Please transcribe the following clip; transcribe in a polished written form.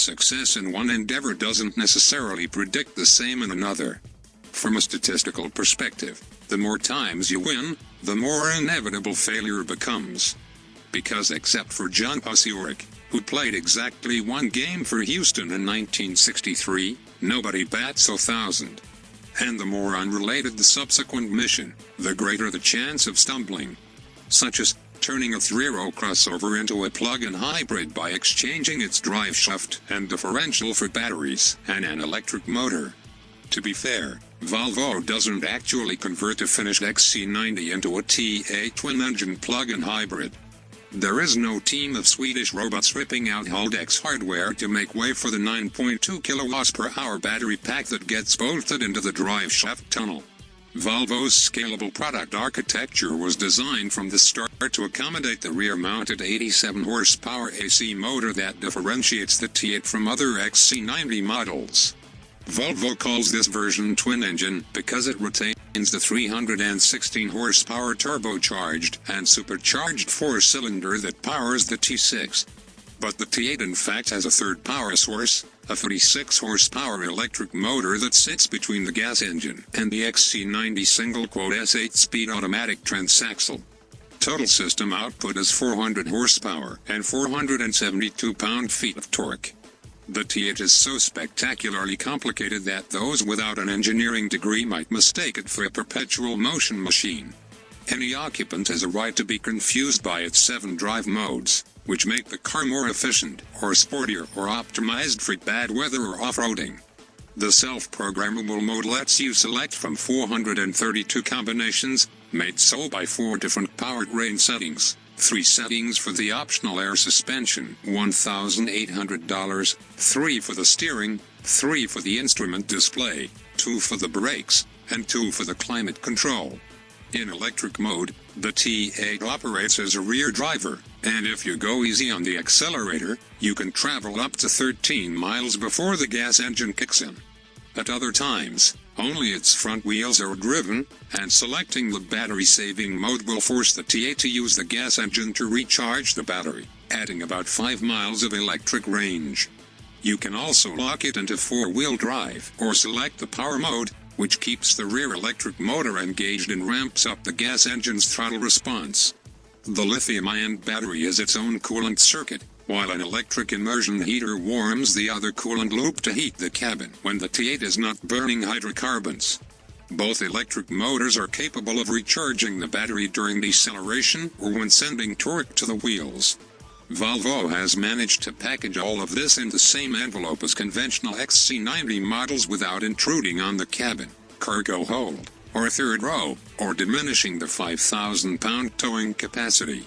success in one endeavor doesn't necessarily predict the same in another. From a statistical perspective, the more times you win, the more inevitable failure becomes. Because except for John Posioric, who played exactly one game for Houston in 1963, nobody bats 1,000. And the more unrelated the subsequent mission, the greater the chance of stumbling. Such as turning a 3-row crossover into a plug-in hybrid by exchanging its driveshaft and differential for batteries and an electric motor. To be fair, Volvo doesn't actually convert a finished XC90 into a T8 twin-engine plug-in hybrid. There is no team of Swedish robots ripping out Haldex hardware to make way for the 9.2 kWh battery pack that gets bolted into the driveshaft tunnel. Volvo's scalable product architecture was designed from the start to accommodate the rear-mounted 87 horsepower AC motor that differentiates the T8 from other XC90 models. Volvo calls this version twin-engine because it retains the 316 horsepower turbocharged and supercharged 4-cylinder that powers the T6. But the T8 in fact has a third power source, a 36 horsepower electric motor that sits between the gas engine and the XC90 single-quote S8-speed automatic transaxle. Total system output is 400 horsepower and 472 pound-feet of torque. The T8 is so spectacularly complicated that those without an engineering degree might mistake it for a perpetual motion machine. Any occupant has a right to be confused by its 7 drive modes, which make the car more efficient, or sportier, or optimized for bad weather or off-roading. The self-programmable mode lets you select from 432 combinations, made so by 4 different powertrain settings. 3 settings for the optional air suspension, $1,800, 3 for the steering, 3 for the instrument display, 2 for the brakes, and 2 for the climate control. In electric mode, the T8 operates as a rear driver, and if you go easy on the accelerator, you can travel up to 13 miles before the gas engine kicks in. At other times, only its front wheels are driven, and selecting the battery-saving mode will force the T8 to use the gas engine to recharge the battery, adding about 5 miles of electric range. You can also lock it into 4-wheel drive, or select the power mode, which keeps the rear electric motor engaged and ramps up the gas engine's throttle response. The lithium-ion battery is its own coolant circuit, while an electric immersion heater warms the other coolant loop to heat the cabin when the T8 is not burning hydrocarbons. Both electric motors are capable of recharging the battery during deceleration or when sending torque to the wheels. Volvo has managed to package all of this in the same envelope as conventional XC90 models without intruding on the cabin, cargo hold, or third row, or diminishing the 5,000-pound towing capacity.